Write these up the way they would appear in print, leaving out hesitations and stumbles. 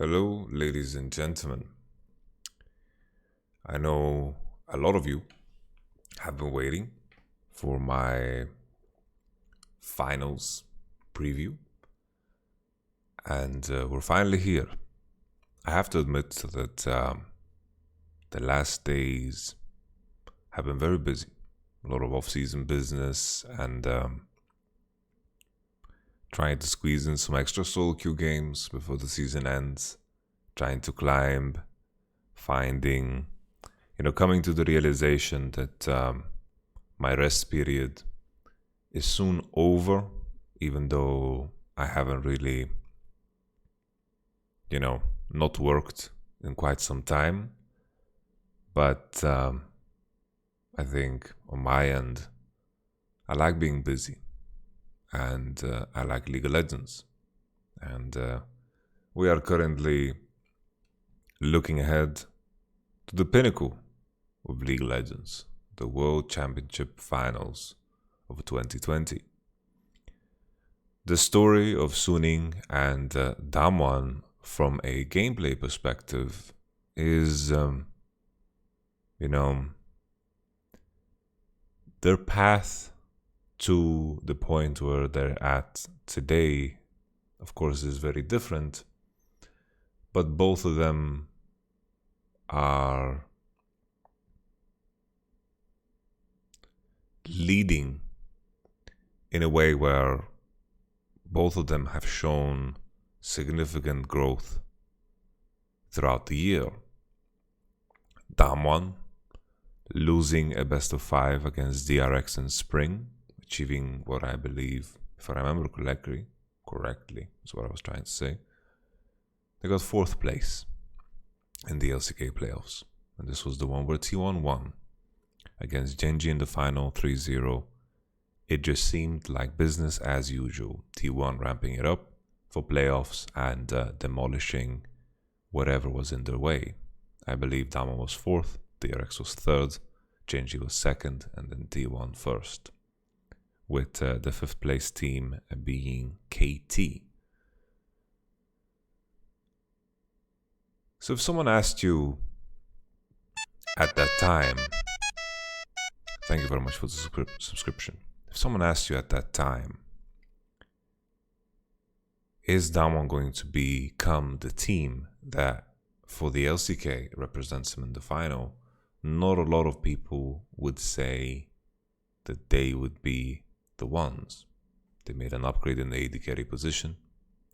Hello, ladies and gentlemen. I know a lot of you have been waiting for my finals preview, and we're finally here. I have to admit that the last days have been very busy. A lot of off-season business and trying to squeeze in some extra solo queue games before the season ends, trying to climb, finding, coming to the realization that my rest period is soon over, even though I haven't really, not worked in quite some time. But I think on my end, I like being busy and I like League of Legends. And we are currently looking ahead to the pinnacle of League of Legends, the World Championship Finals of 2020. The story of Suning and Damwon from a gameplay perspective is, their path to the point where they're at today, of course, is very different, but both of them are leading in a way where both of them have shown significant growth throughout the year. Damwon losing a best of 5 against DRX in spring, achieving what I believe, if I remember correctly, is what I was trying to say. They got 4th place in the LCK playoffs, and this was the one where T1 won against Genji in the final 3-0. It just seemed like business as usual. T1 ramping it up for playoffs and demolishing whatever was in their way. I believe Damwon was 4th, DRX was 3rd, Genji was 2nd, and then T1 1st, with the 5th place team being KT. So if someone asked you at that time, thank you very much for the subscription. If someone asked you at that time, is Damwon going to become the team that for the LCK represents him in the final? Not a lot of people would say that they would be the ones. They made an upgrade in the AD carry position.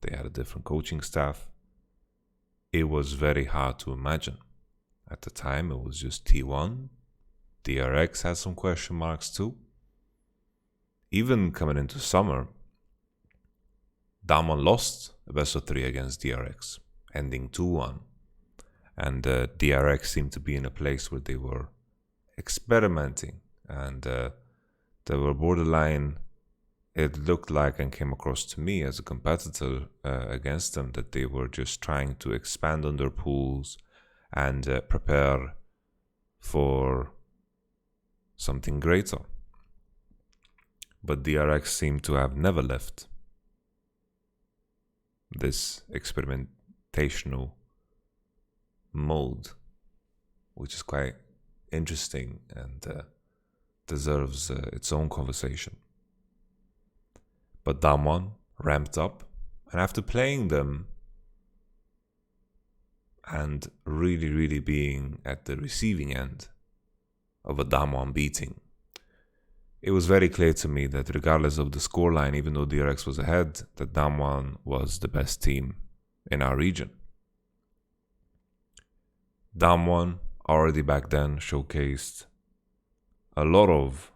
They had a different coaching staff. It was very hard to imagine. At the time, it was just T1. DRX had some question marks too. Even coming into summer, Damwon lost a best of 3 against DRX, ending 2-1. And DRX seemed to be in a place where they were experimenting and they were borderline. It looked like and came across to me as a competitor against them that they were just trying to expand on their pools and prepare for something greater. But DRX seemed to have never left this experimentational mode, which is quite interesting and deserves its own conversation. But Damwon ramped up, and after playing them and really being at the receiving end of a Damwon beating, it was very clear to me that regardless of the scoreline, even though DRX was ahead, that Damwon was the best team in our region. Damwon already back then showcased a lot of,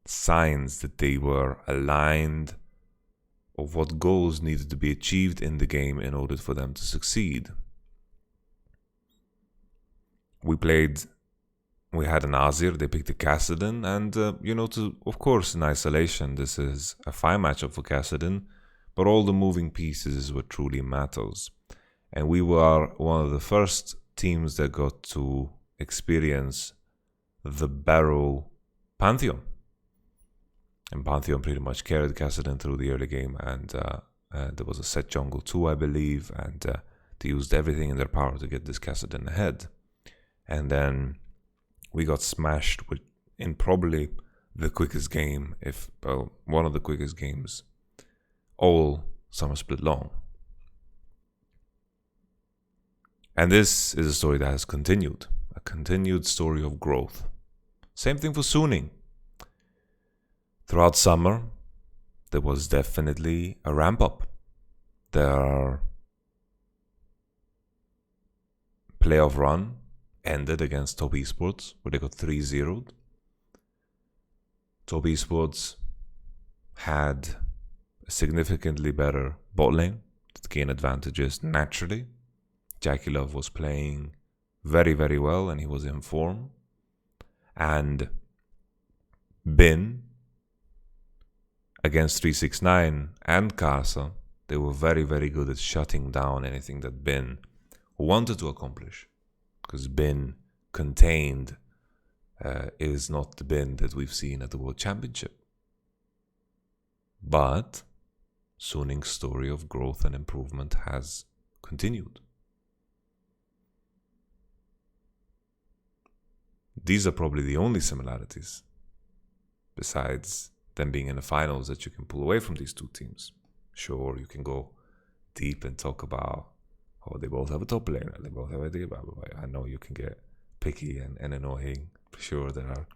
signs that they were aligned of what goals needed to be achieved in the game in order for them to succeed. We had an Azir, they picked a Kassadin, and, of course, in isolation, this is a fine matchup for Kassadin, but all the moving pieces is what truly matters. And we were one of the first teams that got to experience the Barrow Pantheon. And Pantheon pretty much carried Kassadin through the early game and There was a set jungle too, I believe, and they used everything in their power to get this Kassadin ahead. And then we got smashed in probably the quickest game, one of the quickest games, all summer split long. And this is a story that has continued, a continued story of growth. Same thing for Suning. Throughout summer, there was definitely a ramp up. Their playoff run ended against Top Esports, where they got 3-0'd. Top Esports had a significantly better bot lane to gain advantages naturally. Jackie Love was playing very, very well, and he was in form. And Bin, against 369 and Casa, they were very, very good at shutting down anything that Bin wanted to accomplish. Because Bin contained is not the Bin that we've seen at the World Championship. But Suning's story of growth and improvement has continued. These are probably the only similarities, besides them being in the finals, that you can pull away from these two teams. Sure, you can go deep and talk about, oh, they both have a top laner, they both have a blah, blah, blah. I know you can get picky and annoying. For sure, there are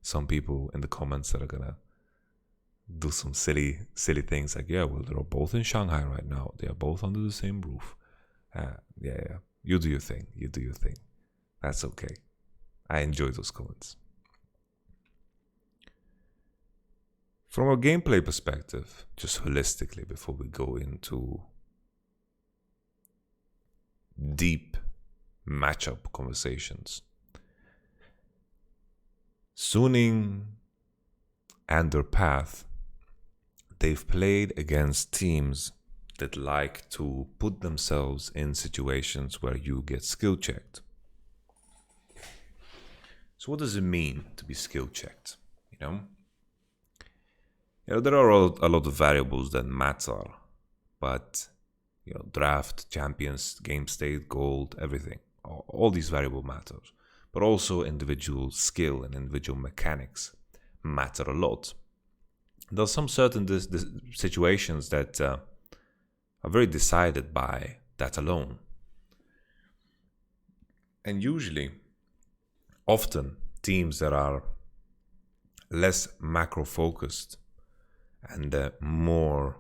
some people in the comments that are gonna do some silly things like, yeah, well, they're both in Shanghai right now. They are both under the same roof. Yeah. You do your thing. That's okay. I enjoy those comments. From a gameplay perspective, just holistically, before we go into deep matchup conversations, Suning and their path, they've played against teams that like to put themselves in situations where you get skill checked. So what does it mean to be skill checked? You know, there are a lot of variables that matter, but draft, champions, game state, gold, everything. All these variables matter, but also individual skill and individual mechanics matter a lot. There are some certain situations that are very decided by that alone. And usually, often, teams that are less macro focused and more,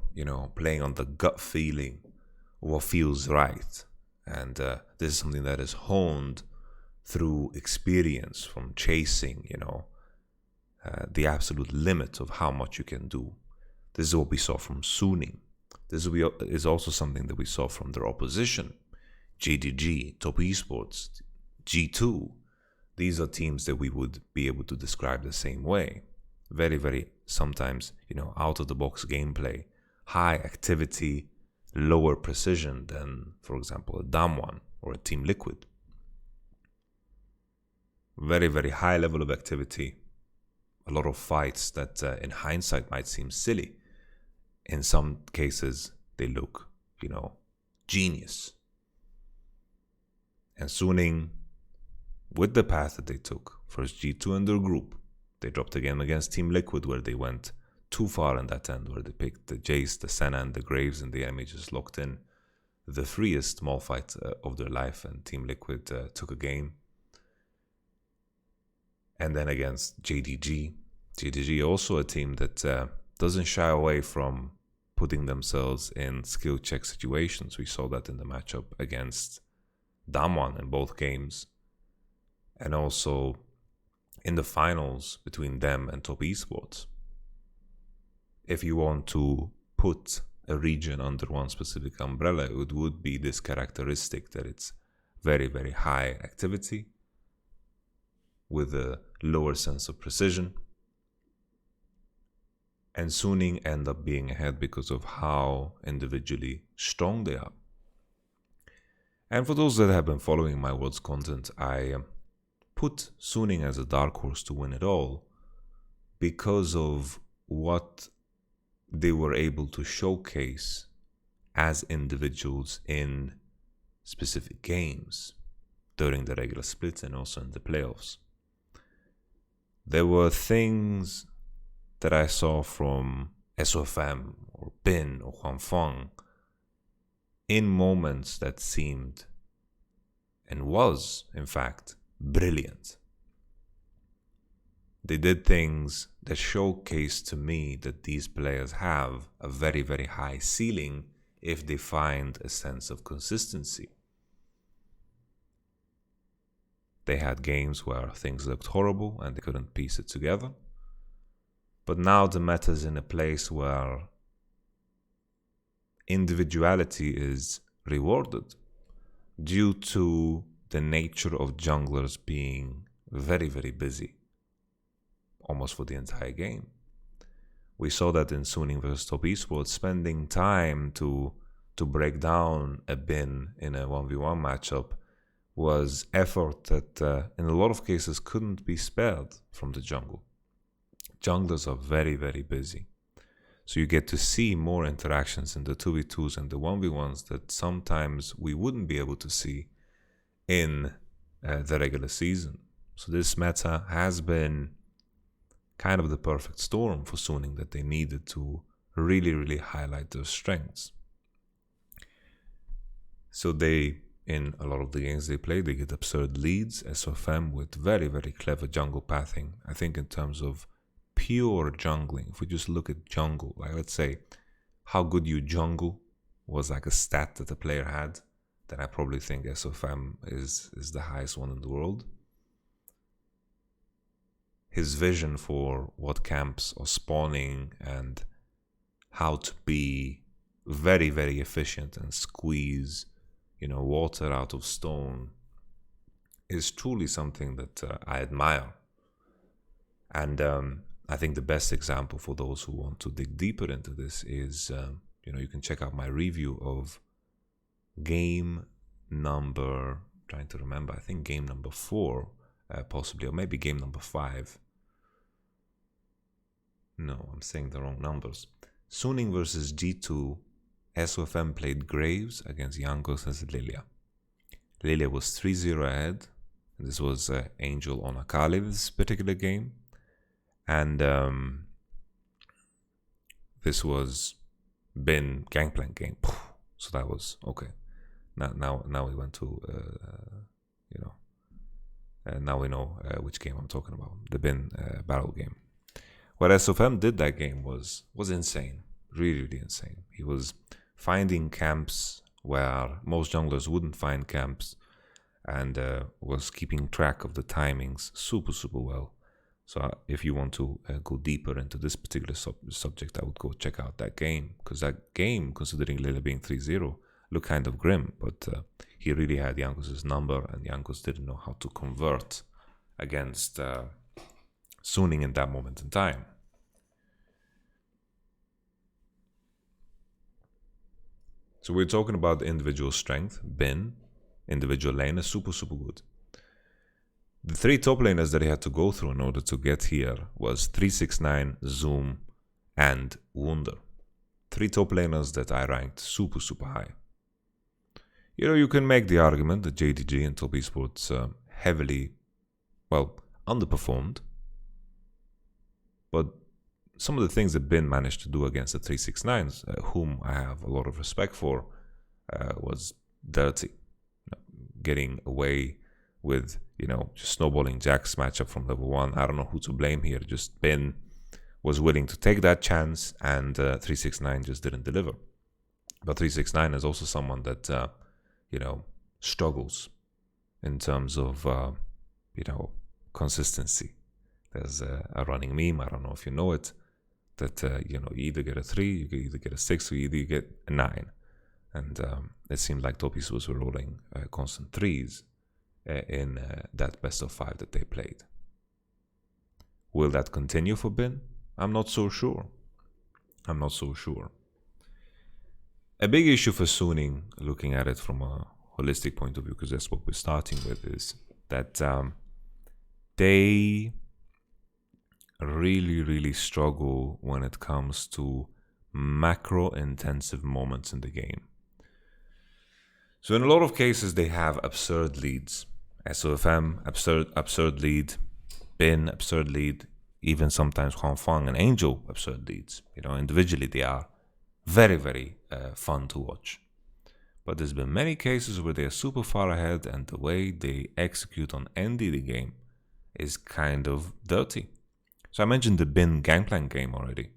playing on the gut feeling of what feels right. And this is something that is honed through experience from chasing, the absolute limit of how much you can do. This is what we saw from Suning. This is also something that we saw from their opposition, JDG, Top Esports, G2. These are teams that we would be able to describe the same way. Very, very, sometimes, out-of-the-box gameplay, high activity, lower precision than, for example, a Damwon or a Team Liquid. Very, very high level of activity. A lot of fights that in hindsight might seem silly. In some cases, they look, genius. And Suning, with the path that they took, first G2 in their group, they dropped again against Team Liquid, where they went too far in that end, where they picked the Jace, the Senna, and the Graves, and the enemy just locked in the freest small fight of their life, and Team Liquid took a game. And then against JDG. JDG also a team that doesn't shy away from putting themselves in skill check situations. We saw that in the matchup against Damwon in both games. And also in the finals between them and Top Esports. If you want to put a region under one specific umbrella, it would be this characteristic that it's very, very high activity with a lower sense of precision. And Suning end up being ahead because of how individually strong they are. And for those that have been following my Worlds content, I put Suning as a dark horse to win it all because of what they were able to showcase as individuals in specific games during the regular splits and also in the playoffs. There were things that I saw from SOFM or Bin or Huanfeng in moments that seemed and was, in fact, brilliant. They did things that showcased to me that these players have a very, very high ceiling if they find a sense of consistency. They had games where things looked horrible and they couldn't piece it together. But now the meta's in a place where individuality is rewarded due to the nature of junglers being very, very busy almost for the entire game. We saw that in Suning vs Top Esports, spending time to break down a Bin in a 1v1 matchup was effort that in a lot of cases couldn't be spared from the jungle. Junglers are very, very busy. So you get to see more interactions in the 2v2s and the 1v1s that sometimes we wouldn't be able to see in the regular season. So this meta has been kind of the perfect storm for Suning that they needed to really, really highlight their strengths. So they, in a lot of the games they play, they get absurd leads, SOFM with very, very clever jungle pathing. I think in terms of pure jungling, if we just look at jungle, like let's say how good you jungle was like a stat that a player had, then I probably think SOFM is the highest one in the world. His vision for what camps are spawning and how to be very, very efficient and squeeze, water out of stone is truly something that I admire. And I think the best example for those who want to dig deeper into this is, you can check out my review of game number, trying to remember, I think game number 4, possibly, or maybe game number 5. No, I'm saying the wrong numbers. Suning versus G2, SOFM played Graves against Jankos as Lilia. Lilia was 3-0 ahead. This was Angel on Akali this particular game. And this was Bin Gangplank game. So that was okay. Now we went to, now we know which game I'm talking about. The Bin battle game. What SOFM did that game was insane. Really, really insane. He was finding camps where most junglers wouldn't find camps and was keeping track of the timings super, super well. So if you want to go deeper into this particular subject, I would go check out that game. Because that game, considering Lila being 3-0, looked kind of grim. But he really had Jankos' number, and Jankos didn't know how to convert against Suning in that moment in time. So we're talking about the individual strength. Bin, individual laner, super, super good. The 3 top laners that he had to go through in order to get here was 369, Zoom, and Wunder. 3 top laners that I ranked super, super high. You can make the argument that JDG and Top Esports heavily, underperformed. But some of the things that Bin managed to do against the 369s, whom I have a lot of respect for, was dirty. Getting away with, just snowballing Jack's matchup from level 1. I don't know who to blame here. Just Bin was willing to take that chance, and 369 just didn't deliver. But 369 is also someone that, struggles in terms of, consistency. There's a running meme, I don't know if you know it, that, you either get a 3, you either get a 6, or you get a 9. And it seemed like Top Esports were rolling constant 3s in that best of 5 that they played. Will that continue for Bin? I'm not so sure. A big issue for Suning, looking at it from a holistic point of view, because that's what we're starting with, is that they really, really struggle when it comes to macro-intensive moments in the game. So in a lot of cases, they have absurd leads. SOFM, absurd lead. Bin, absurd lead. Even sometimes Huanfang and Angel, absurd leads. Individually, they are very, very fun to watch. But there's been many cases where they are super far ahead, and the way they execute on ending the game is kind of dirty. So I mentioned the Bin Gangplank game already.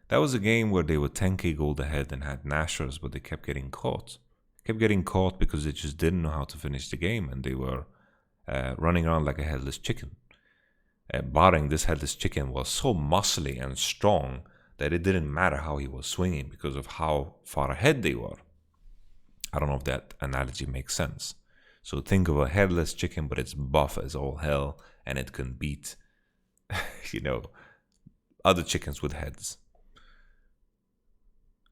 That was a game where they were 10k gold ahead and had Nashers, but they kept getting caught. Because they just didn't know how to finish the game, and they were running around like a headless chicken. Barring this headless chicken was so muscly and strong that it didn't matter how he was swinging because of how far ahead they were. I don't know if that analogy makes sense. So think of a headless chicken, but it's buff as all hell, and it can beat, other chickens with heads.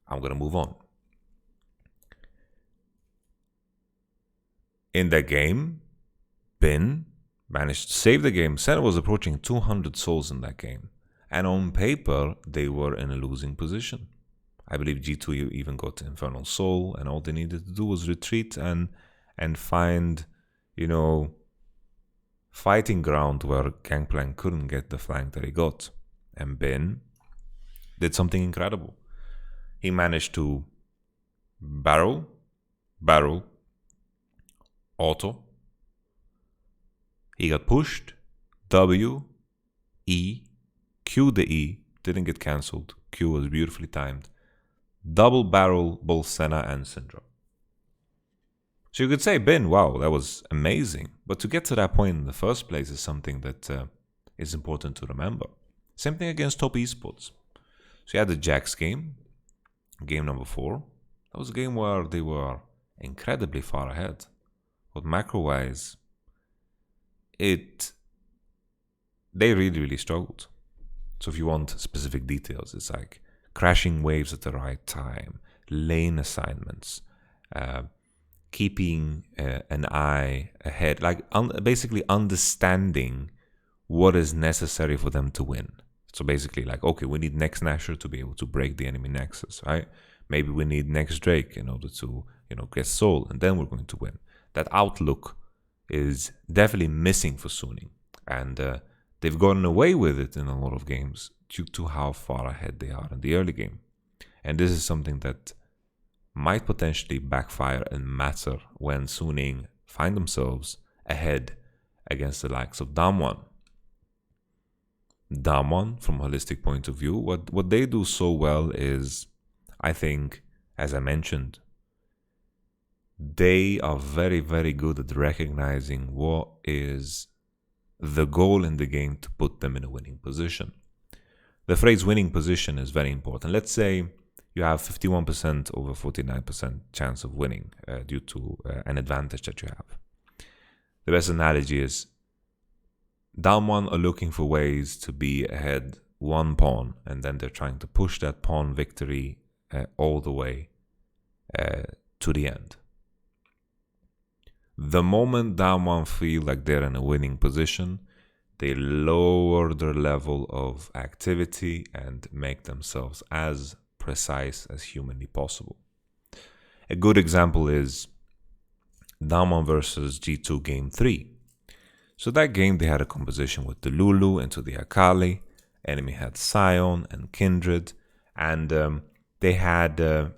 I'm going to move on. In that game, Bin managed to save the game. Senna was approaching 200 souls in that game. And on paper, they were in a losing position. I believe G2 even got to Infernal Soul, and all they needed to do was retreat and find, fighting ground where Gangplank couldn't get the flank that he got. And Bin did something incredible. He managed to barrel, auto. He got pushed, W, E, Q the E, didn't get cancelled. Q was beautifully timed. Double barrel both Senna and Syndra. So you could say, Bin, wow, that was amazing. But to get to that point in the first place is something that is important to remember. Same thing against top esports. So you had the Jax game number 4. That was a game where they were incredibly far ahead. But macro-wise, they really, really struggled. So if you want specific details, it's like crashing waves at the right time, lane assignments, keeping an eye ahead, like basically understanding what is necessary for them to win. So basically like, okay, we need next Nasher to be able to break the enemy nexus, right? Maybe we need next Drake in order to, get soul, and then we're going to win. That outlook is definitely missing for Suning, and they've gotten away with it in a lot of games due to how far ahead they are in the early game. And this is something that might potentially backfire and matter when Suning find themselves ahead against the likes of Damwon. Damwon, from a holistic point of view, what they do so well is, I think, as I mentioned, they are very, very good at recognizing what is the goal in the game to put them in a winning position. The phrase winning position is very important. Let's say you have 51% over 49% chance of winning due to an advantage that you have. The best analogy is Damwon are looking for ways to be ahead one pawn, and then they're trying to push that pawn victory all the way to the end. The moment Damwon feel like they're in a winning position, they lower their level of activity and make themselves as precise as humanly possible. A good example is Damwon versus G2 Game 3. So that game, they had a composition with the Lulu into the Akali, enemy had Sion and Kindred, and they had, the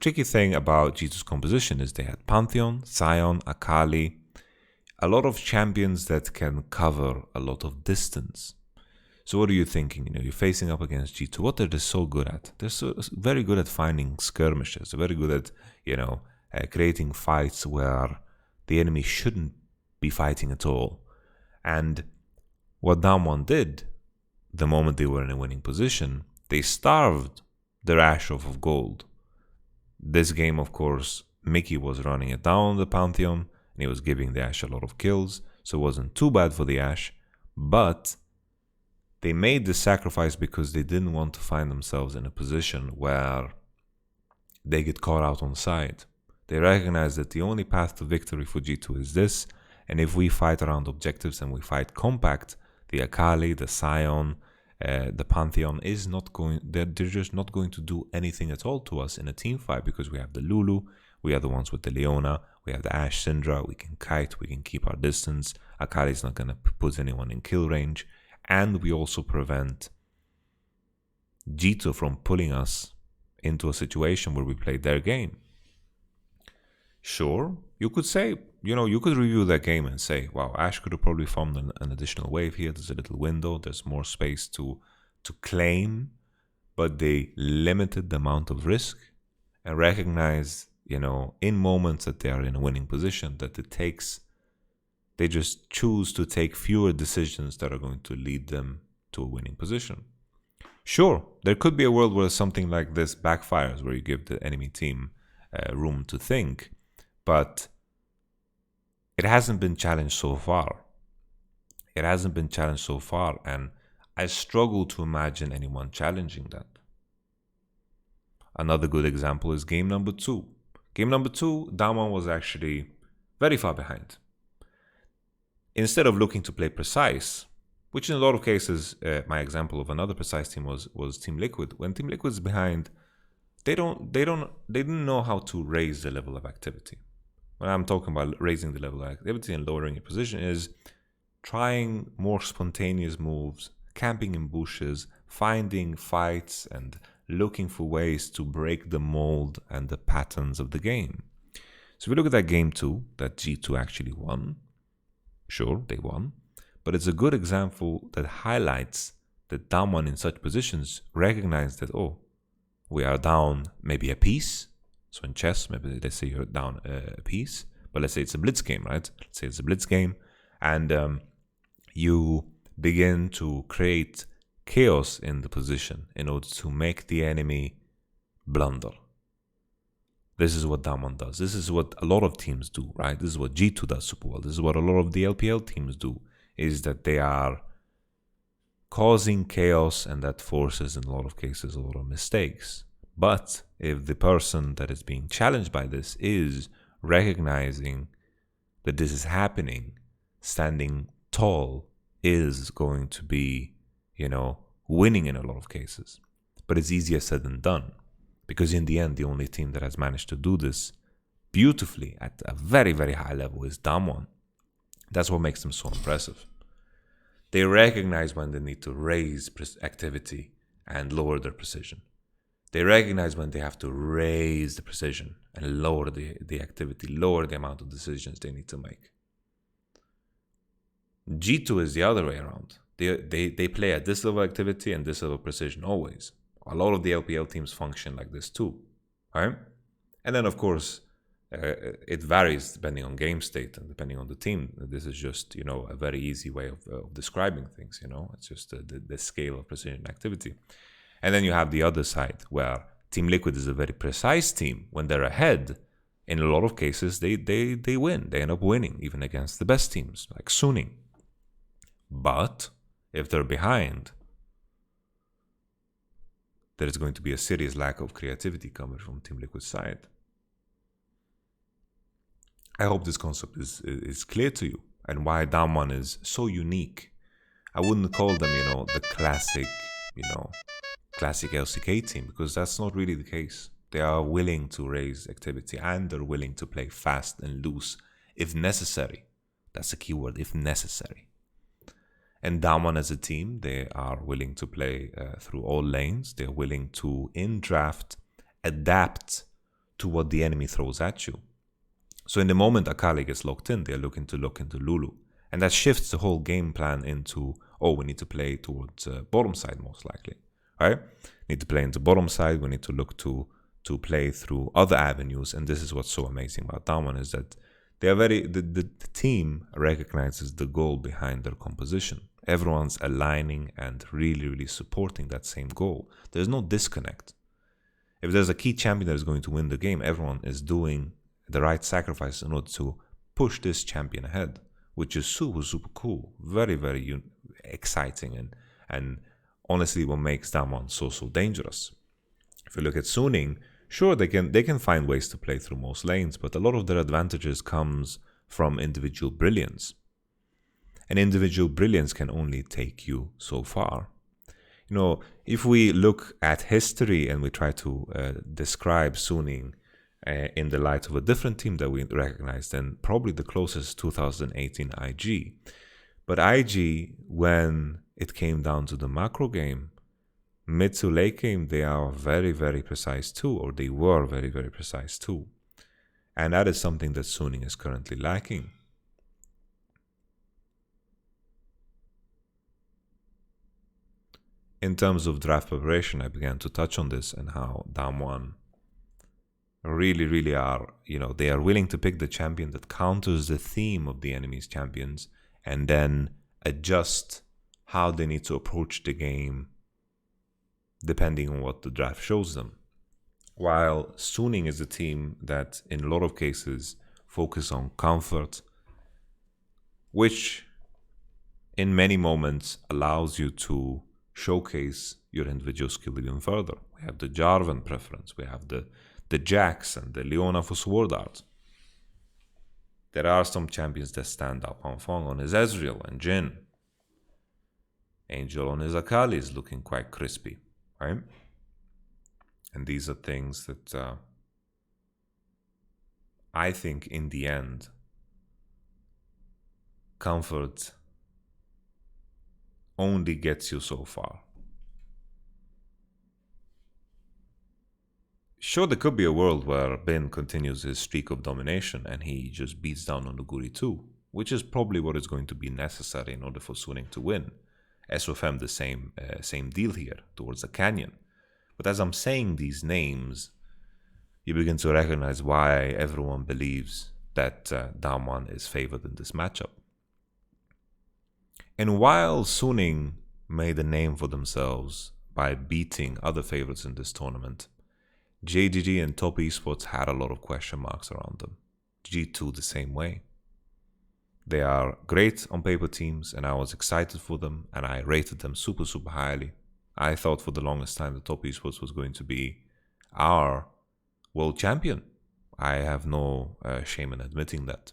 tricky thing about G2's composition is they had Pantheon, Sion, Akali, a lot of champions that can cover a lot of distance. So what are you thinking? You're facing up against G2. What are they so good at? They're very good at finding skirmishes. They're very good at, creating fights where the enemy shouldn't be fighting at all. And what Damwon did, the moment they were in a winning position, they starved their Ashe off of gold. This game, of course, Mickey was running it down on the Pantheon, and he was giving the Ashe a lot of kills, so it wasn't too bad for the Ashe, but they made the sacrifice because they didn't want to find themselves in a position where they get caught out on side. They recognize that the only path to victory for G2 is this, and if we fight around objectives and we fight compact, the Akali, the Sion, the Pantheon is not going, they're just not going to do anything at all to us in a team fight, because we have the Lulu, we are the ones with the Leona, we have the Ashe Syndra, we can kite, we can keep our distance, Akali's not going to put anyone in kill range, and we also prevent G2 from pulling us into a situation where we play their game. Sure, you could say, you could review that game and say, wow, Ashe could have probably formed an additional wave here. There's a little window. There's more space to claim, but they limited the amount of risk and recognize, in moments that they are in a winning position, that they just choose to take fewer decisions that are going to lead them to a winning position. Sure, there could be a world where something like this backfires, where you give the enemy team room to think, but it hasn't been challenged so far. And I struggle to imagine anyone challenging that. Another good example is game number 2. Game number 2, Damwon was actually very far behind. Instead of looking to play precise, which in a lot of cases, my example of another precise team was Team Liquid. When Team Liquid's behind, they didn't know how to raise the level of activity. When I'm talking about raising the level of activity and lowering your position, is trying more spontaneous moves, camping in bushes, finding fights, and looking for ways to break the mold and the patterns of the game. So if we look at that game 2, that G2 actually won, sure, they won, but it's a good example that highlights that Damwon in such positions recognize that, we are down maybe a piece. So in chess, maybe let's say you're down a piece, but let's say it's a blitz game, right? Let's say it's a blitz game, and you begin to create chaos in the position in order to make the enemy blunder. This is what Damwon does. This is what a lot of teams do, right? This is what G2 does super well. This is what a lot of the LPL teams do, is that they are causing chaos, and that forces, in a lot of cases, a lot of mistakes. But if the person that is being challenged by this is recognizing that this is happening, standing tall is going to be, winning in a lot of cases. But it's easier said than done, because in the end, the only team that has managed to do this beautifully at a very, very high level is Damwon. That's what makes them so impressive. They recognize when they need to raise activity and lower their precision. They recognize when they have to raise the precision and lower the activity, lower the amount of decisions they need to make. G2 is the other way around. They play at this level of activity and this level of precision always. A lot of the LPL teams function like this too, right? And then, of course, it varies depending on game state and depending on the team. This is just, a very easy way of describing things, It's just the scale of precision activity. And then you have the other side, where Team Liquid is a very precise team. When they're ahead, in a lot of cases, they win. They end up winning, even against the best teams, like Suning. But if they're behind, there is going to be a serious lack of creativity coming from Team Liquid's side. I hope this concept is clear to you, and why Damwon is so unique. I wouldn't call them, the classic, classic LCK team, because that's not really the case. They are willing to raise activity, and they're willing to play fast and loose if necessary. That's the key word, if necessary. And Damwon as a team, they are willing to play through all lanes. They're willing to, in draft, adapt to what the enemy throws at you. So in the moment Akali gets locked in, they're looking to look into Lulu. And that shifts the whole game plan into, we need to play towards bottom side most likely, right? Need to play into bottom side. We need to look to play through other avenues. And this is what's so amazing about Damwon, is that they are the team recognizes the goal behind their composition. Everyone's aligning and really, really supporting that same goal. There's no disconnect. If there's a key champion that is going to win the game, everyone is doing the right sacrifice in order to push this champion ahead, which is super, super cool. Very, very exciting, and honestly what makes Damwon so dangerous. If you look at Suning, sure, they can find ways to play through most lanes, but a lot of their advantages comes from individual brilliance. And individual brilliance can only take you so far. If we look at history and we try to describe Suning in the light of a different team that we recognize, then probably the closest 2018 IG. But IG, when it came down to the macro game, mid to late game, they are very, very precise too, or they were very, very precise too. And that is something that Suning is currently lacking. In terms of draft preparation, I began to touch on this and how Damwon really, really are, they are willing to pick the champion that counters the theme of the enemy's champions and then adjust how they need to approach the game depending on what the draft shows them. While Suning is a team that in a lot of cases focus on comfort, which in many moments allows you to showcase your individual skill even further. We have the Jarvan preference, we have the Jax and the Leona for Sword Art. There are some champions that stand out. Panfong on his Ezreal and Jhin. Angel on his Akali is looking quite crispy, right? And these are things that I think in the end, comfort only gets you so far. Sure, there could be a world where Bin continues his streak of domination and he just beats down on Nuguri too, which is probably what is going to be necessary in order for Suning to win. SFM the same deal here towards the Canyon. But as I'm saying these names, you begin to recognize why everyone believes that Damwon is favored in this matchup. And while Suning made a name for themselves by beating other favorites in this tournament, JGG and Top Esports had a lot of question marks around them. G2 the same way. They are great on paper teams and I was excited for them and I rated them super, super highly. I thought for the longest time that Top Esports was going to be our world champion. I have no shame in admitting that.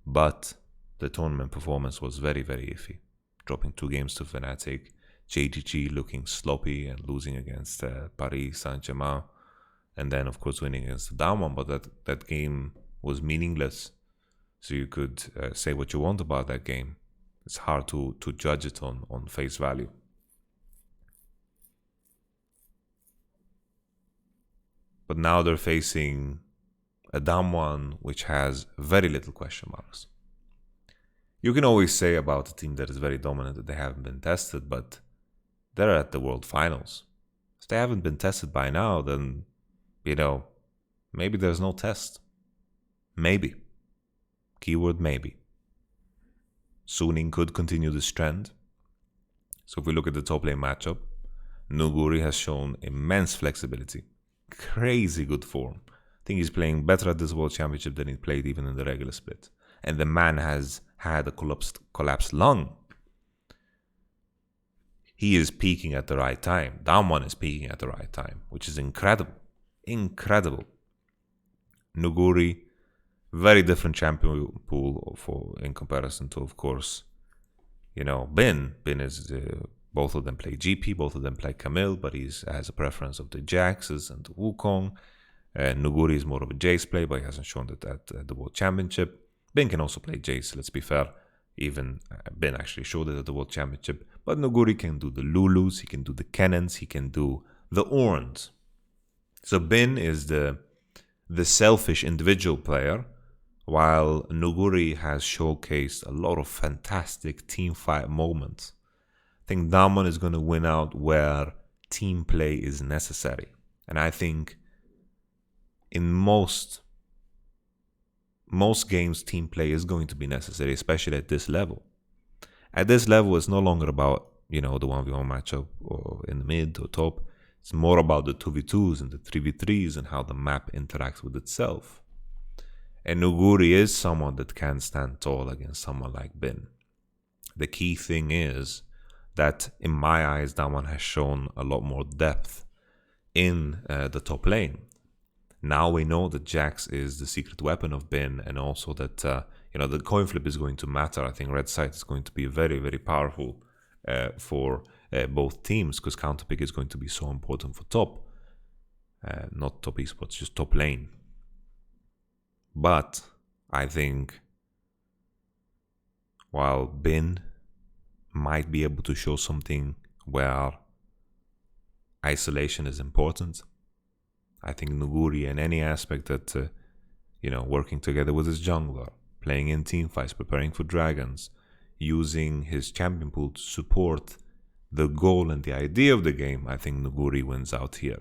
But the tournament performance was very, very iffy. Dropping 2 games to Fnatic, JGG looking sloppy and losing against Paris Saint-Germain, and then of course winning against Damwon, but that game was meaningless. So you could say what you want about that game. It's hard to judge it on face value. But now they're facing a Damwon which has very little question marks. You can always say about a team that is very dominant that they haven't been tested, but they're at the World Finals. If they haven't been tested by now, then, maybe there's no test. Maybe. Keyword maybe. Suning could continue this trend. So if we look at the top lane matchup, Nuguri has shown immense flexibility. Crazy good form. I think he's playing better at this World Championship than he played even in the regular split. And the man has had a collapsed lung. He is peaking at the right time. Damwon is peaking at the right time, which is incredible. Incredible. Nuguri, very different champion pool in comparison to, of course, Bin. Bin is, both of them play GP, both of them play Camille, but he has a preference of the Jaxes and the Wukong. Nuguri is more of a Jace play, but he hasn't shown that at the World Championship. Bin can also play Jace, let's be fair. Even Bin actually showed it at the World Championship. But Nuguri can do the Lulus, he can do the Cannons, he can do the Orns. So Bin is the selfish individual player, while Nuguri has showcased a lot of fantastic team fight moments. I think Damwon is going to win out where team play is necessary. And I think in most games, team play is going to be necessary, especially at this level. At this level, it's no longer about, the 1v1 matchup or in the mid or top. It's more about the 2v2s and the 3v3s and how the map interacts with itself. And Nuguri is someone that can stand tall against someone like Bin. The key thing is that, in my eyes, Damwon has shown a lot more depth in the top lane. Now we know that Jax is the secret weapon of Bin, and also that the coin flip is going to matter. I think red side is going to be very, very powerful for both teams, because counter pick is going to be so important for top. Not top esports, just top lane. But I think while Bin might be able to show something where isolation is important, I think Nuguri in any aspect that, working together with his jungler, playing in team fights, preparing for dragons, using his champion pool to support the goal and the idea of the game, I think Nuguri wins out here.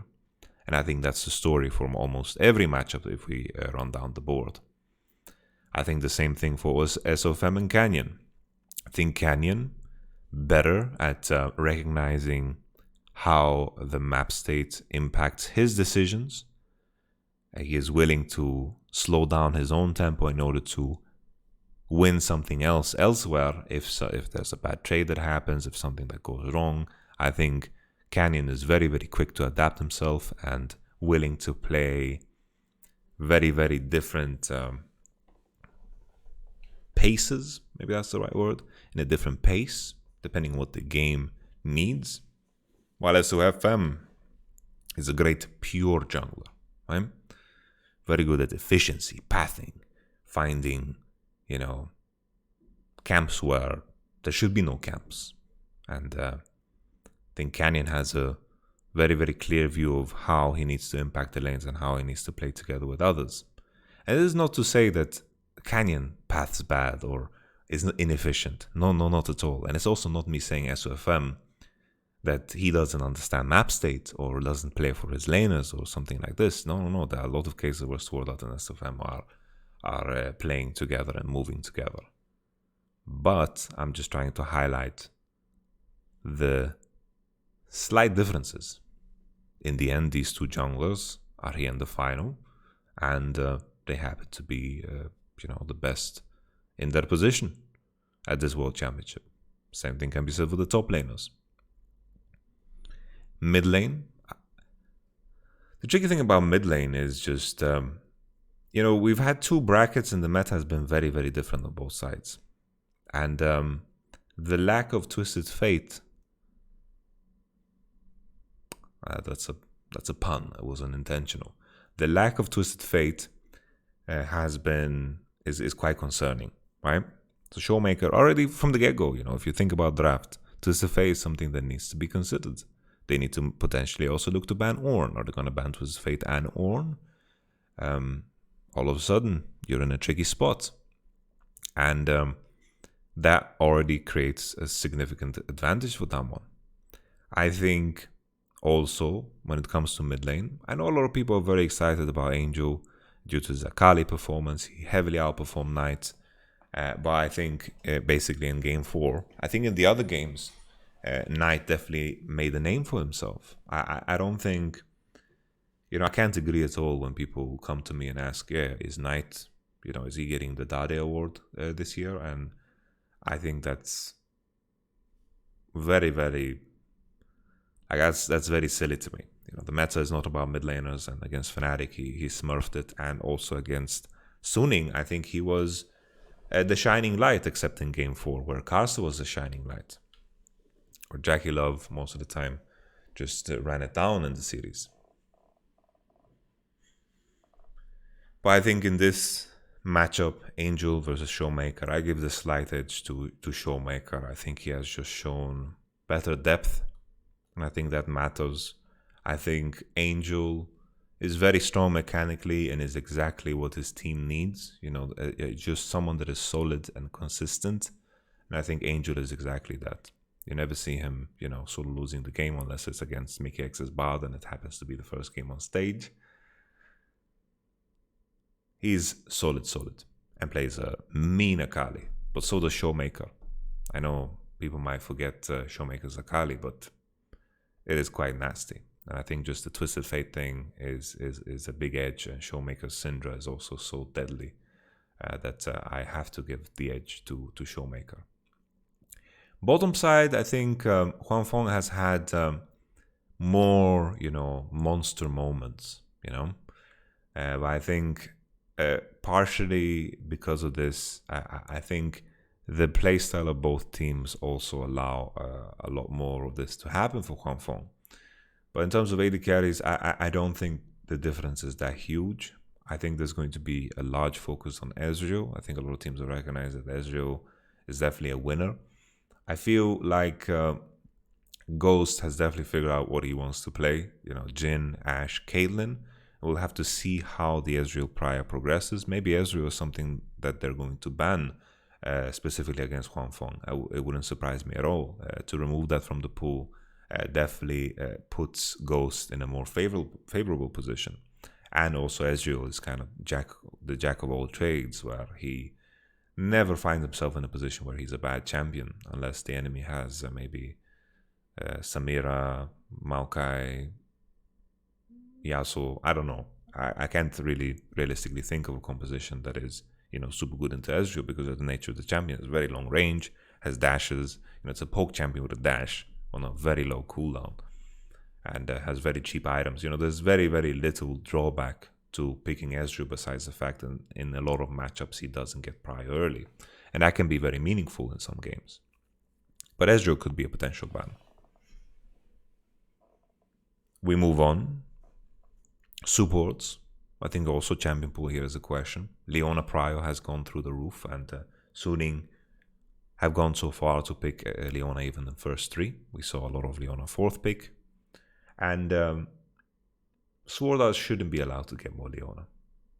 And I think that's the story from almost every matchup if we run down the board. I think the same thing for SOFM and Canyon. I think Canyon better at recognizing how the map state impacts his decisions. He is willing to slow down his own tempo in order to win something else elsewhere if there's a bad trade that happens, if something that goes wrong. I think Canyon is very, very quick to adapt himself and willing to play very, very different paces, maybe that's the right word, in a different pace, depending on what the game needs. While SOFM is a great pure jungler, right? Very good at efficiency, pathing, finding, camps where there should be no camps. And I think Canyon has a very, very clear view of how he needs to impact the lanes and how he needs to play together with others. And it is not to say that Canyon paths bad or is inefficient. No, not at all. And it's also not me saying SOFM that he doesn't understand map state or doesn't play for his laners or something like this. No. There are a lot of cases where Sword Art and SOFM are playing together and moving together. But I'm just trying to highlight the slight differences. In the end, these two junglers are here in the final, and they happen to be, the best in their position at this World Championship. Same thing can be said for the top laners. Mid lane. The tricky thing about mid lane is just, we've had two brackets and the meta has been very, very different on both sides. And the lack of Twisted Fate, that's a pun, it wasn't intentional. The lack of Twisted Fate is quite concerning, right? So Showmaker, already from the get-go, if you think about draft, Twisted Fate is something that needs to be considered. They need to potentially also look to ban Ornn. Are they going to ban Twisted Fate and Ornn? All of a sudden, you're in a tricky spot. And that already creates a significant advantage for Damwon. I think also, when it comes to mid lane, I know a lot of people are very excited about Angel due to his Akali performance. He heavily outperformed Knight. But I think basically in game 4, I think in the other games, Knight definitely made a name for himself. I don't think, I can't agree at all when people come to me and ask, is Knight, is he getting the Dade Award this year? And I think that's very, very, that's very silly to me. The meta is not about mid laners, and against Fnatic, he smurfed it, and also against Suning, I think he was the shining light, except in game 4, where Karsa was the shining light. Or Jackie Love, most of the time, just ran it down in the series. But I think in this matchup, Angel versus Showmaker, I give the slight edge to Showmaker. I think he has just shown better depth, and I think that matters. I think Angel is very strong mechanically and is exactly what his team needs. Just someone that is solid and consistent. And I think Angel is exactly that. You never see him, sort of losing the game unless it's against Mickey X's Bard and it happens to be the first game on stage. He's solid, and plays a mean Akali, but so does Showmaker. I know people might forget Showmaker's Akali, but it is quite nasty. And I think just the Twisted Fate thing is a big edge, and Showmaker's Syndra is also so deadly that I have to give the edge to Showmaker. Bottom side, I think Huan Feng has had more, monster moments, but I think partially because of this, I think the playstyle of both teams also allow a lot more of this to happen for Huanfeng. But in terms of AD carries, I don't think the difference is that huge. I think there's going to be a large focus on Ezreal. I think a lot of teams will recognize that Ezreal is definitely a winner. I feel like Ghost has definitely figured out what he wants to play. You know, Jhin, Ashe, Caitlyn. We'll have to see how the Ezreal Prior progresses. Maybe Ezreal is something that they're going to ban specifically against Huanfeng. It wouldn't surprise me at all. To remove that from the pool definitely puts Ghost in a more favorable position. And also Ezreal is kind of the jack of all trades, where he never finds himself in a position where he's a bad champion, unless the enemy has maybe Samira, Maokai, Yasuo. I don't know. I can't really realistically think of a composition that is, you know, super good into Ezreal, because of the nature of the champion. It's very long range, has dashes. You know, it's a poke champion with a dash on a very low cooldown, and has very cheap items. You know, there's very, very little drawback to picking Ezreal, besides the fact that in a lot of matchups he doesn't get prior early, and that can be very meaningful in some games. But Ezreal could be a potential ban. We move on. Supports. I think also champion pool here is a question. Leona Prio has gone through the roof, and Suning have gone so far to pick Leona even in first three. We saw a lot of Leona fourth pick. And Sword shouldn't be allowed to get more Leona.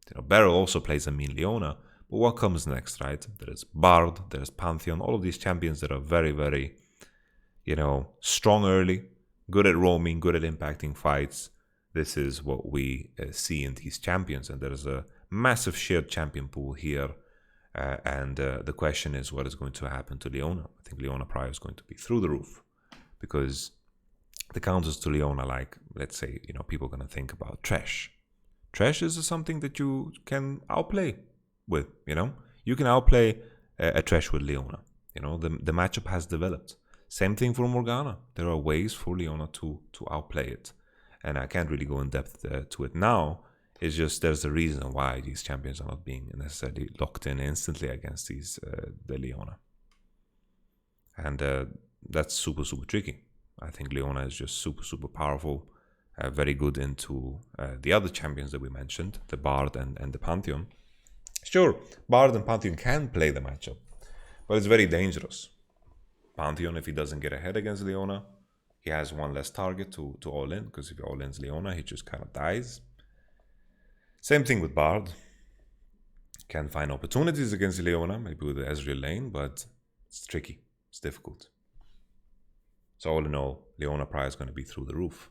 You know, Beryl also plays a mean Leona, but what comes next, right? There's Bard, there's Pantheon, all of these champions that are very, very, you know, strong early, good at roaming, good at impacting fights. This is what we see in these champions, and there's a massive shared champion pool here. And the question is, what is going to happen to Leona? I think Leona Prior is going to be through the roof, because the counters to Leona, like, let's say, you know, people are going to think about Trash. Trash is something that you can outplay with, you know. You can outplay a Trash with Leona. You know, the matchup has developed. Same thing for Morgana. There are ways for Leona to outplay it. And I can't really go in depth to it now. It's just there's a reason why these champions are not being necessarily locked in instantly against the Leona. And that's super, super tricky. I think Leona is just super, super powerful, very good into the other champions that we mentioned, the Bard and the Pantheon. Sure, Bard and Pantheon can play the matchup, but it's very dangerous. Pantheon, if he doesn't get ahead against Leona, he has one less target to all in, because if he all ins Leona, he just kind of dies. Same thing with Bard. Can find opportunities against Leona, maybe with the Ezreal lane, but it's tricky. It's difficult. So all in all, Leona Prior is going to be through the roof.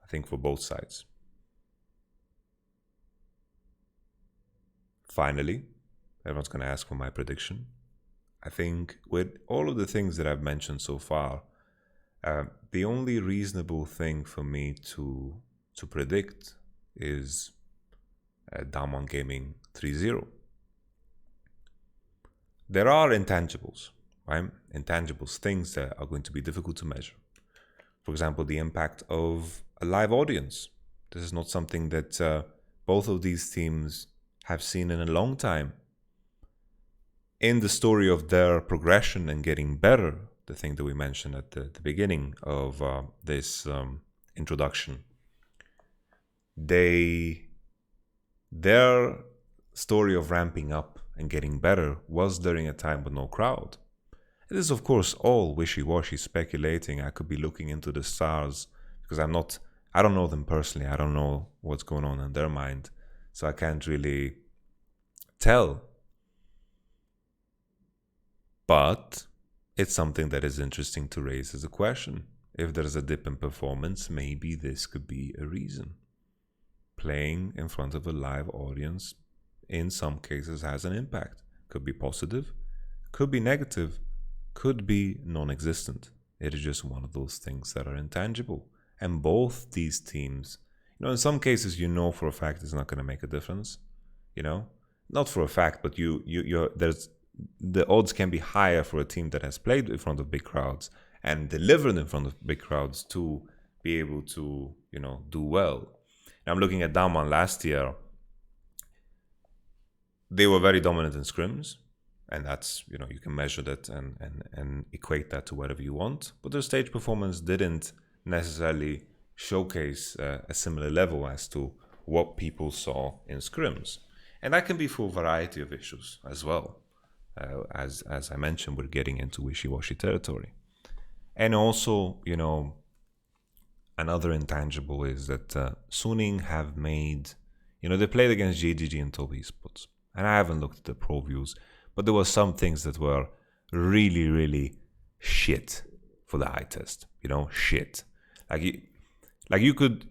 I think for both sides. Finally, everyone's going to ask for my prediction. I think with all of the things that I've mentioned so far, the only reasonable thing for me to predict is Damwon Gaming 3-0. There are intangibles, right? Intangibles, things that are going to be difficult to measure. For example, the impact of a live audience. This is not something that both of these teams have seen in a long time. In the story of their progression and getting better, the thing that we mentioned at the beginning of this introduction, their story of ramping up and getting better was during a time with no crowd. It is, of course, all wishy-washy speculating. I could be looking into the stars, because I don't know them personally. I don't know what's going on in their mind, so I can't really tell. But it's something that is interesting to raise as a question. If there's a dip in performance, maybe this could be a reason. Playing in front of a live audience in some cases has an impact. Could be positive, could be negative, could be non-existent. It is just one of those things that are intangible. And both these teams, you know, in some cases, you know for a fact it's not going to make a difference. You know, not for a fact, but there's the odds can be higher for a team that has played in front of big crowds and delivered in front of big crowds to be able to, you know, do well. And I'm looking at Damwon last year. They were very dominant in scrims. And that's, you can measure that and equate that to whatever you want. But their stage performance didn't necessarily showcase a similar level as to what people saw in scrims. And that can be for a variety of issues as well. As I mentioned, we're getting into wishy-washy territory. And also, another intangible is that Suning have made, they played against JDG and Tobii Esports. And I haven't looked at the pro views, but there were some things that were really, really shit for the eye test. Shit. Like you could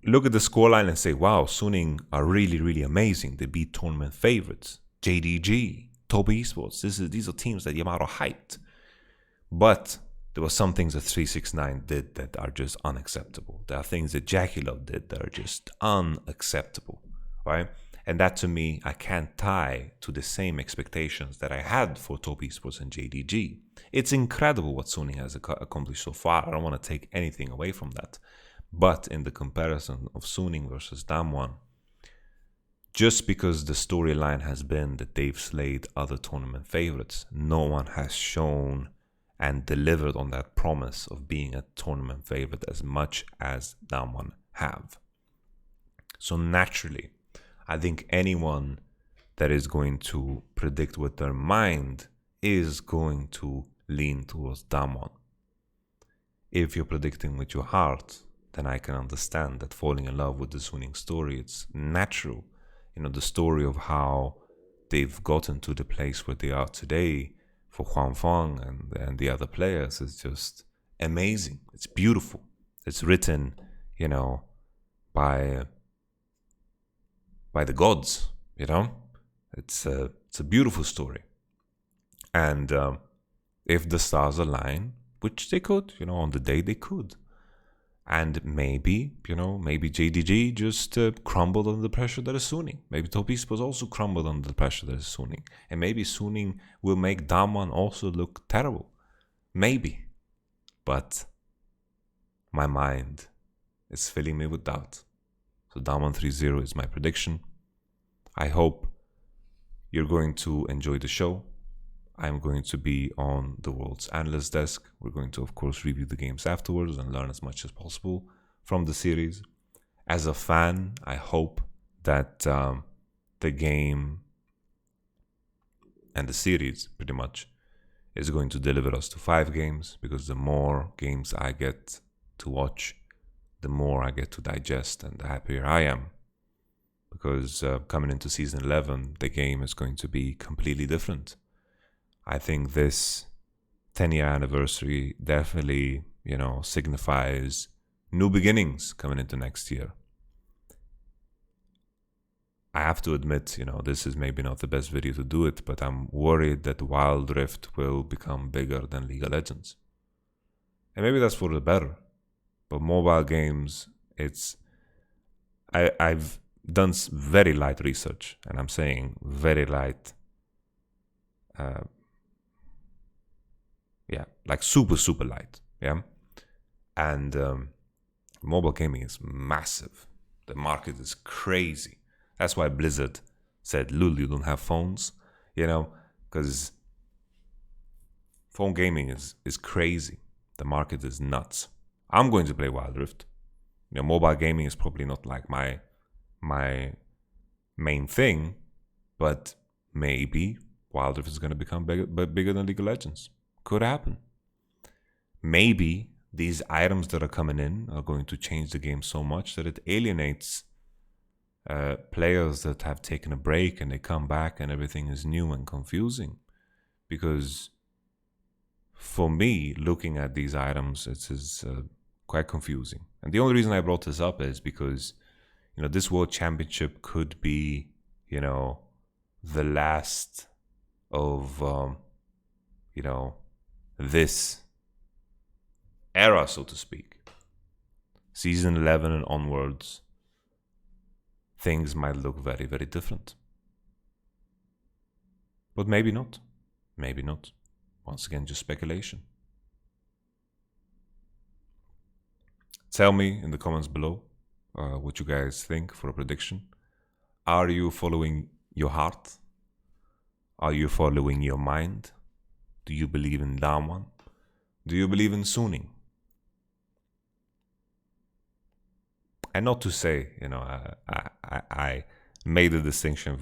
look at the scoreline and say, wow, Suning are really, really amazing. They beat tournament favorites. JDG, Tobii Esports. These are teams that Yamato hyped. But there were some things that 369 did that are just unacceptable. There are things that Jackie Love did that are just unacceptable, right? And that, to me, I can't tie to the same expectations that I had for Tobii Esports and JDG. It's incredible what Suning has accomplished so far. I don't want to take anything away from that. But in the comparison of Suning versus Damwon, just because the storyline has been that they've slayed other tournament favorites, no one has shown and delivered on that promise of being a tournament favorite as much as Damwon have. So naturally, I think anyone that is going to predict with their mind is going to lean towards Damwon. If you're predicting with your heart, then I can understand that falling in love with the Suning story, it's natural. The story of how they've gotten to the place where they are today for Huang Feng and the other players is just amazing. It's beautiful. It's written, by the gods, It's a beautiful story. And if the stars align, which they could, on the day they could. And maybe JDG just crumbled under the pressure that is Suning. Maybe Tobii Esports also crumbled under the pressure that is Suning. And maybe Suning will make Damwon also look terrible. Maybe. But my mind is filling me with doubt. So Damwon 3-0 is my prediction. I hope you're going to enjoy the show. I'm going to be on the World's Analyst Desk. We're going to, of course, review the games afterwards and learn as much as possible from the series. As a fan, I hope that the game and the series, pretty much, is going to deliver us to 5 games, because the more games I get to watch, the more I get to digest and the happier I am. Because coming into Season 11, the game is going to be completely different. I think this 10-year anniversary definitely, signifies new beginnings coming into next year. I have to admit, this is maybe not the best video to do it, but I'm worried that Wild Rift will become bigger than League of Legends. And maybe that's for the better. But mobile games, I've done very light research, and I'm saying very light. Like super light, and mobile gaming is massive. The market is crazy. That's why Blizzard said, "Lul, you don't have phones," because phone gaming is crazy. The market is nuts. I'm going to play Wild Rift. Mobile gaming is probably not like my main thing, but maybe Wild Rift is going to become bigger than League of Legends. Could happen. Maybe these items that are coming in are going to change the game so much that it alienates players that have taken a break, and they come back and everything is new and confusing. Because for me, looking at these items, it is quite confusing. And the only reason I brought this up is because this World Championship could be the last of this era, so to speak. Season 11 and onwards, things might look very, very different. But maybe not. Maybe not. Once again, just speculation. Tell me in the comments below what you guys think for a prediction. Are you following your heart? Are you following your mind? Do you believe in Damwon? Do you believe in Sunning? And not to say, I made the distinction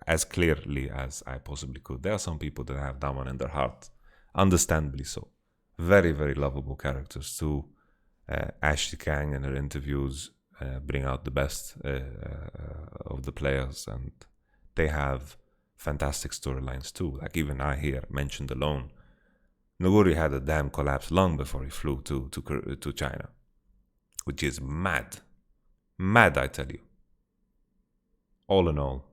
as clearly as I possibly could. There are some people that have Damwon in their heart, understandably so. Very, very lovable characters too. Ashley Kang in her interviews bring out the best of the players, and they have fantastic storylines too. Like even I here mentioned alone, Noguri had a damn collapse long before he flew to China, which is mad. Mad, I tell you. All in all,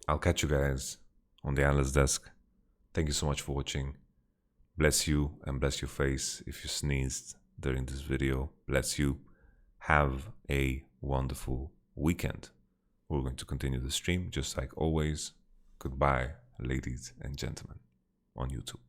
I'll catch you guys on the analyst desk. Thank you so much for watching. Bless you and bless your face if you sneezed during this video. Bless you. Have a wonderful weekend. We're going to continue the stream just like always. Goodbye, ladies and gentlemen, on YouTube.